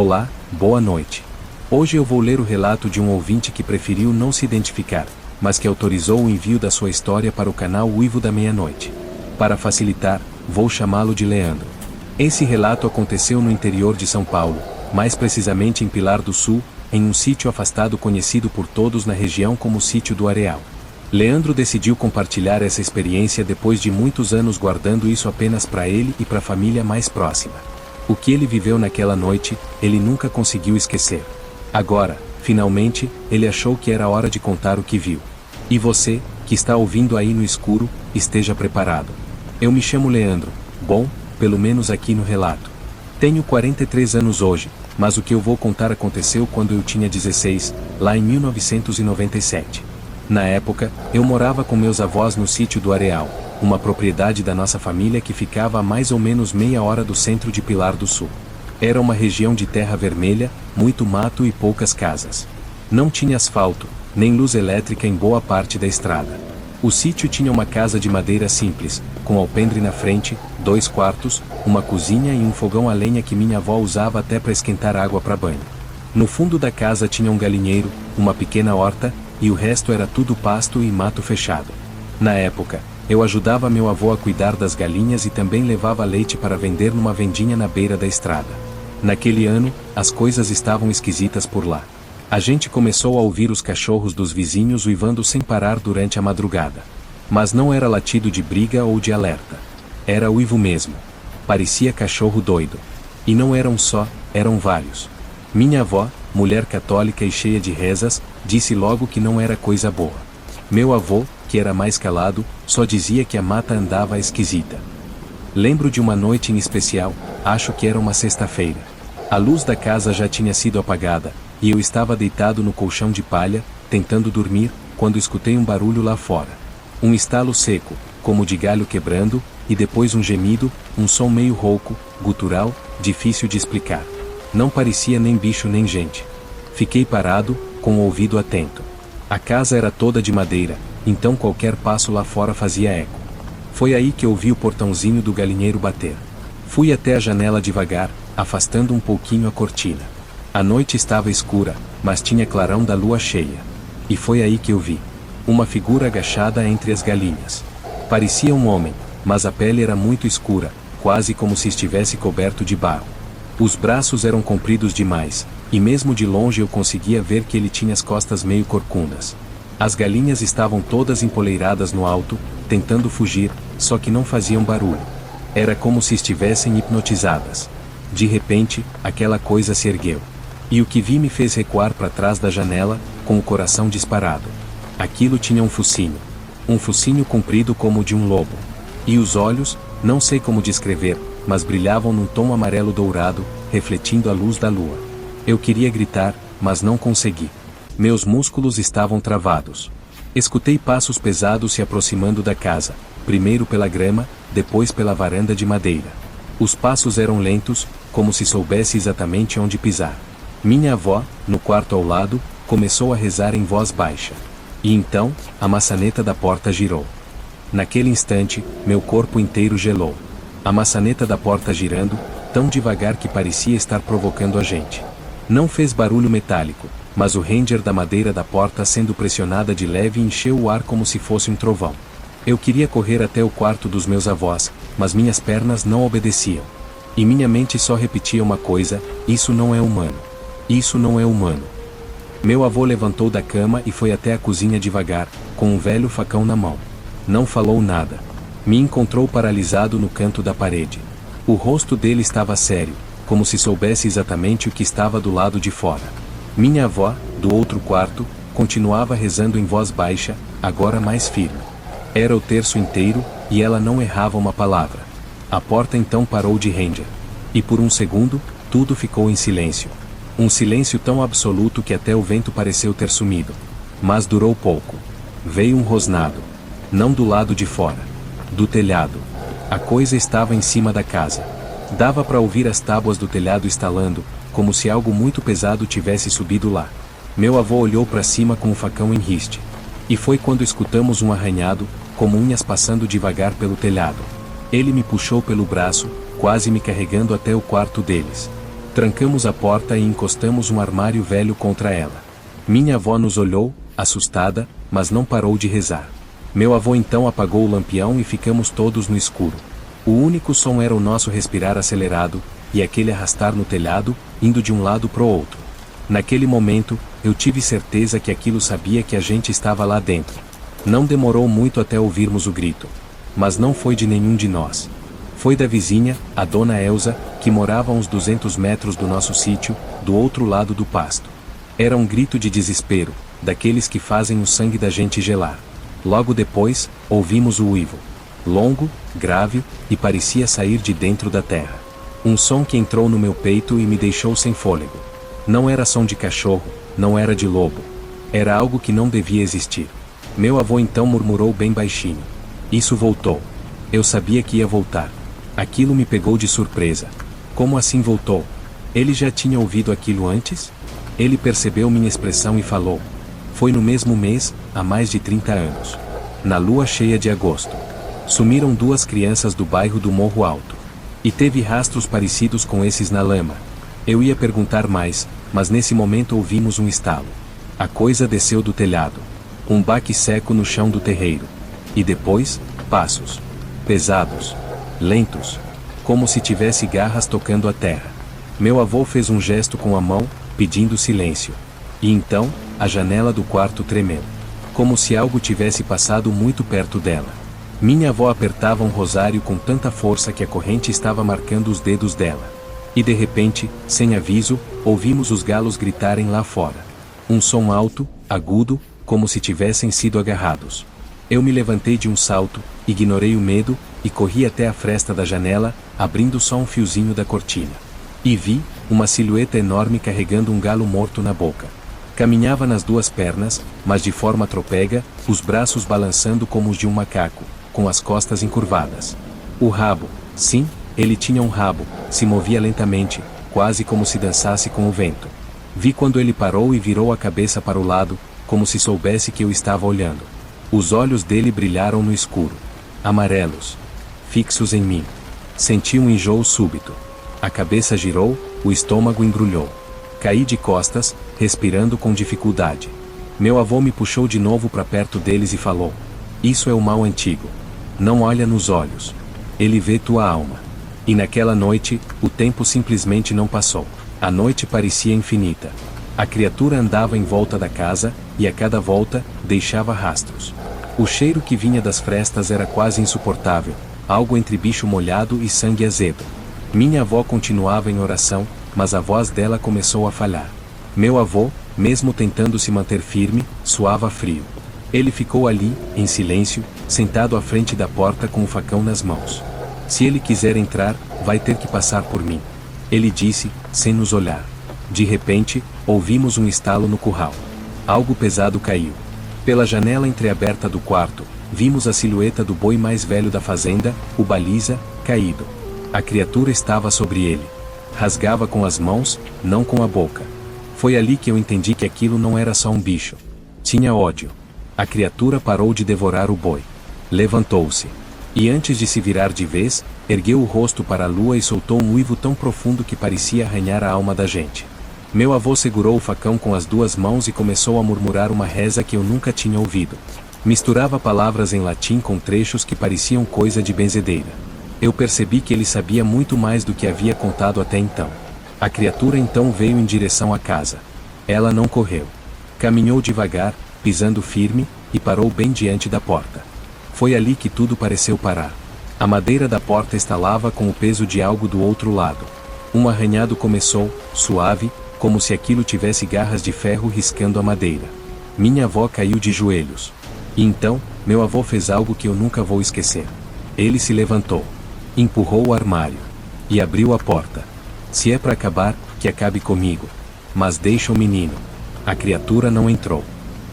Olá, boa noite. Hoje eu vou ler o relato de um ouvinte que preferiu não se identificar, mas que autorizou o envio da sua história para o canal Uivo da Meia-Noite. Para facilitar, vou chamá-lo de Leandro. Esse relato aconteceu no interior de São Paulo, mais precisamente em Pilar do Sul, em um sítio afastado conhecido por todos na região como Sítio do Areal. Leandro decidiu compartilhar essa experiência depois de muitos anos guardando isso apenas para ele e para a família mais próxima. O que ele viveu naquela noite, ele nunca conseguiu esquecer. Agora, finalmente, ele achou que era hora de contar o que viu. E você, que está ouvindo aí no escuro, esteja preparado. Eu me chamo Leandro, bom, pelo menos aqui no relato. Tenho 43 anos hoje, mas o que eu vou contar aconteceu quando eu tinha 16, lá em 1997. Na época, eu morava com meus avós no Sítio do Areal, uma propriedade da nossa família que ficava a mais ou menos meia hora do centro de Pilar do Sul. Era uma região de terra vermelha, muito mato e poucas casas. Não tinha asfalto, nem luz elétrica em boa parte da estrada. O sítio tinha uma casa de madeira simples, com alpendre na frente, 2 quartos, uma cozinha e um fogão a lenha que minha avó usava até para esquentar água para banho. No fundo da casa tinha um galinheiro, uma pequena horta, e o resto era tudo pasto e mato fechado. Na época, eu ajudava meu avô a cuidar das galinhas e também levava leite para vender numa vendinha na beira da estrada. Naquele ano, as coisas estavam esquisitas por lá. A gente começou a ouvir os cachorros dos vizinhos uivando sem parar durante a madrugada. Mas não era latido de briga ou de alerta. Era uivo mesmo. Parecia cachorro doido. E não eram só, eram vários. Minha avó, mulher católica e cheia de rezas, disse logo que não era coisa boa. Meu avô, que era mais calado, só dizia que a mata andava esquisita. Lembro de uma noite em especial, acho que era uma sexta-feira. A luz da casa já tinha sido apagada, e eu estava deitado no colchão de palha, tentando dormir, quando escutei um barulho lá fora. Um estalo seco, como de galho quebrando, e depois um gemido, um som meio rouco, gutural, difícil de explicar. Não parecia nem bicho nem gente. Fiquei parado, com o ouvido atento. A casa era toda de madeira, então qualquer passo lá fora fazia eco. Foi aí que ouvi o portãozinho do galinheiro bater. Fui até a janela devagar, afastando um pouquinho a cortina. A noite estava escura, mas tinha clarão da lua cheia. E foi aí que eu vi uma figura agachada entre as galinhas. Parecia um homem, mas a pele era muito escura, quase como se estivesse coberto de barro. Os braços eram compridos demais, e mesmo de longe eu conseguia ver que ele tinha as costas meio corcundas. As galinhas estavam todas empoleiradas no alto, tentando fugir, só que não faziam barulho. Era como se estivessem hipnotizadas. De repente, aquela coisa se ergueu. E o que vi me fez recuar para trás da janela, com o coração disparado. Aquilo tinha um focinho. Um focinho comprido como o de um lobo. E os olhos, não sei como descrever, mas brilhavam num tom amarelo dourado, refletindo a luz da lua. Eu queria gritar, mas não consegui. Meus músculos estavam travados. Escutei passos pesados se aproximando da casa, primeiro pela grama, depois pela varanda de madeira. Os passos eram lentos, como se soubesse exatamente onde pisar. Minha avó, no quarto ao lado, começou a rezar em voz baixa. E então, a maçaneta da porta girou. Naquele instante, meu corpo inteiro gelou. A maçaneta da porta girando, tão devagar que parecia estar provocando a gente. Não fez barulho metálico, mas o ranger da madeira da porta sendo pressionada de leve encheu o ar como se fosse um trovão. Eu queria correr até o quarto dos meus avós, mas minhas pernas não obedeciam. E minha mente só repetia uma coisa: isso não é humano. Isso não é humano. Meu avô levantou da cama e foi até a cozinha devagar, com um velho facão na mão. Não falou nada. Me encontrou paralisado no canto da parede. O rosto dele estava sério, como se soubesse exatamente o que estava do lado de fora. Minha avó, do outro quarto, continuava rezando em voz baixa, agora mais firme. Era o terço inteiro, e ela não errava uma palavra. A porta então parou de ranger. E por um segundo, tudo ficou em silêncio. Um silêncio tão absoluto que até o vento pareceu ter sumido. Mas durou pouco. Veio um rosnado. Não do lado de fora. Do telhado. A coisa estava em cima da casa. Dava para ouvir as tábuas do telhado estalando, como se algo muito pesado tivesse subido lá. Meu avô olhou para cima com o facão em riste. E foi quando escutamos um arranhado, como unhas passando devagar pelo telhado. Ele me puxou pelo braço, quase me carregando até o quarto deles. Trancamos a porta e encostamos um armário velho contra ela. Minha avó nos olhou, assustada, mas não parou de rezar. Meu avô então apagou o lampião e ficamos todos no escuro. O único som era o nosso respirar acelerado, e aquele arrastar no telhado, indo de um lado pro outro. Naquele momento, eu tive certeza que aquilo sabia que a gente estava lá dentro. Não demorou muito até ouvirmos o grito. Mas não foi de nenhum de nós. Foi da vizinha, a dona Elza, que morava a uns 200 metros do nosso sítio, do outro lado do pasto. Era um grito de desespero, daqueles que fazem o sangue da gente gelar. Logo depois, ouvimos o uivo. Longo, grave, e parecia sair de dentro da terra. Um som que entrou no meu peito e me deixou sem fôlego. Não era som de cachorro, não era de lobo. Era algo que não devia existir. Meu avô então murmurou bem baixinho. Isso voltou. Eu sabia que ia voltar. Aquilo me pegou de surpresa. Como assim voltou? Ele já tinha ouvido aquilo antes? Ele percebeu minha expressão e falou. Foi no mesmo mês, há mais de 30 anos. Na lua cheia de agosto. Sumiram 2 crianças do bairro do Morro Alto. E teve rastros parecidos com esses na lama. Eu ia perguntar mais, mas nesse momento ouvimos um estalo. A coisa desceu do telhado. Um baque seco no chão do terreiro. E depois, passos. Pesados. Lentos. Como se tivesse garras tocando a terra. Meu avô fez um gesto com a mão, pedindo silêncio. E então, a janela do quarto tremeu. Como se algo tivesse passado muito perto dela. Minha avó apertava um rosário com tanta força que a corrente estava marcando os dedos dela. E de repente, sem aviso, ouvimos os galos gritarem lá fora. Um som alto, agudo, como se tivessem sido agarrados. Eu me levantei de um salto, ignorei o medo, e corri até a fresta da janela, abrindo só um fiozinho da cortina. E vi uma silhueta enorme carregando um galo morto na boca. Caminhava nas 2 pernas, mas de forma trapega, os braços balançando como os de um macaco, com as costas encurvadas. O rabo, sim, ele tinha um rabo, se movia lentamente, quase como se dançasse com o vento. Vi quando ele parou e virou a cabeça para o lado, como se soubesse que eu estava olhando. Os olhos dele brilharam no escuro. Amarelos. Fixos em mim. Senti um enjoo súbito. A cabeça girou, o estômago embrulhou. Caí de costas, respirando com dificuldade. Meu avô me puxou de novo para perto deles e falou. Isso é o mal antigo. Não olha nos olhos. Ele vê tua alma. E naquela noite, o tempo simplesmente não passou. A noite parecia infinita. A criatura andava em volta da casa, e a cada volta, deixava rastros. O cheiro que vinha das frestas era quase insuportável, algo entre bicho molhado e sangue azedo. Minha avó continuava em oração, mas a voz dela começou a falhar. Meu avô, mesmo tentando se manter firme, suava frio. Ele ficou ali, em silêncio, sentado à frente da porta com o facão nas mãos. Se ele quiser entrar, vai ter que passar por mim. Ele disse, sem nos olhar. De repente, ouvimos um estalo no curral. Algo pesado caiu. Pela janela entreaberta do quarto, vimos a silhueta do boi mais velho da fazenda, o Baliza, caído. A criatura estava sobre ele. Rasgava com as mãos, não com a boca. Foi ali que eu entendi que aquilo não era só um bicho. Tinha ódio. A criatura parou de devorar o boi. Levantou-se. E antes de se virar de vez, ergueu o rosto para a lua e soltou um uivo tão profundo que parecia arranhar a alma da gente. Meu avô segurou o facão com as 2 mãos e começou a murmurar uma reza que eu nunca tinha ouvido. Misturava palavras em latim com trechos que pareciam coisa de benzedeira. Eu percebi que ele sabia muito mais do que havia contado até então. A criatura então veio em direção à casa. Ela não correu. Caminhou devagar, pisando firme, e parou bem diante da porta. Foi ali que tudo pareceu parar. A madeira da porta estalava com o peso de algo do outro lado. Um arranhado começou, suave, como se aquilo tivesse garras de ferro riscando a madeira. Minha avó caiu de joelhos. E então, meu avô fez algo que eu nunca vou esquecer. Ele se levantou. Empurrou o armário. E abriu a porta. Se é para acabar, que acabe comigo. Mas deixa o menino. A criatura não entrou.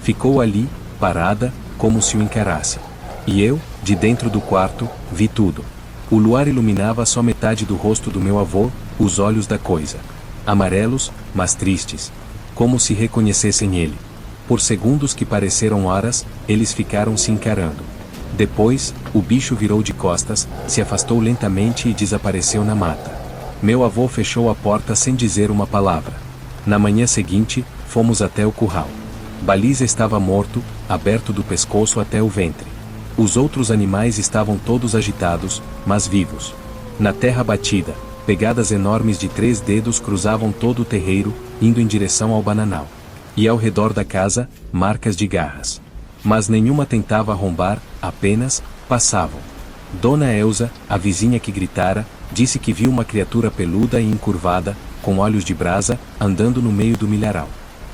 Ficou ali, parada, como se o encarasse. E eu, de dentro do quarto, vi tudo. O luar iluminava só metade do rosto do meu avô, os olhos da coisa. Amarelos, mas tristes. Como se reconhecessem ele. Por segundos que pareceram horas, eles ficaram se encarando. Depois, o bicho virou de costas, se afastou lentamente e desapareceu na mata. Meu avô fechou a porta sem dizer uma palavra. Na manhã seguinte, fomos até o curral. Baliza estava morto, aberto do pescoço até o ventre. Os outros animais estavam todos agitados, mas vivos. Na terra batida, pegadas enormes de 3 dedos cruzavam todo o terreiro, indo em direção ao bananal. E ao redor da casa, marcas de garras. Mas nenhuma tentava arrombar, apenas passavam. Dona Elza, a vizinha que gritara, disse que viu uma criatura peluda e encurvada, com olhos de brasa, andando no meio do milharal.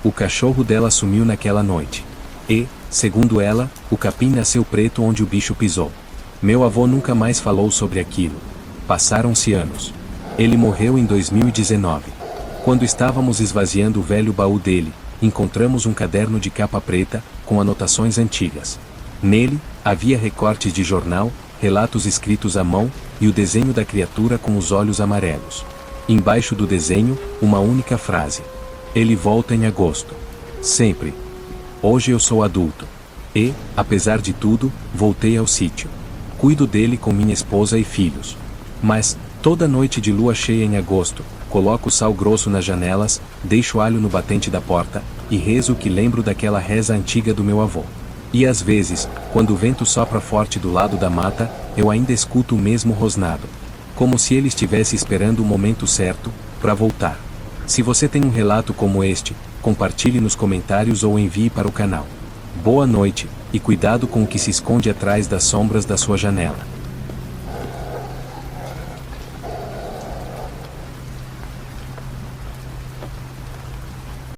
O cachorro dela sumiu naquela noite. E, segundo ela, o capim nasceu preto onde o bicho pisou. Meu avô nunca mais falou sobre aquilo. Passaram-se anos. Ele morreu em 2019. Quando estávamos esvaziando o velho baú dele, encontramos um caderno de capa preta, com anotações antigas. Nele, havia recortes de jornal, relatos escritos à mão, e o desenho da criatura com os olhos amarelos. Embaixo do desenho, uma única frase. Ele volta em agosto. Sempre. Hoje eu sou adulto. E, apesar de tudo, voltei ao sítio. Cuido dele com minha esposa e filhos. Mas, toda noite de lua cheia em agosto, coloco sal grosso nas janelas, deixo alho no batente da porta, e rezo que lembro daquela reza antiga do meu avô. E às vezes, quando o vento sopra forte do lado da mata, eu ainda escuto o mesmo rosnado. Como se ele estivesse esperando o momento certo, para voltar. Se você tem um relato como este, compartilhe nos comentários ou envie para o canal. Boa noite, e cuidado com o que se esconde atrás das sombras da sua janela.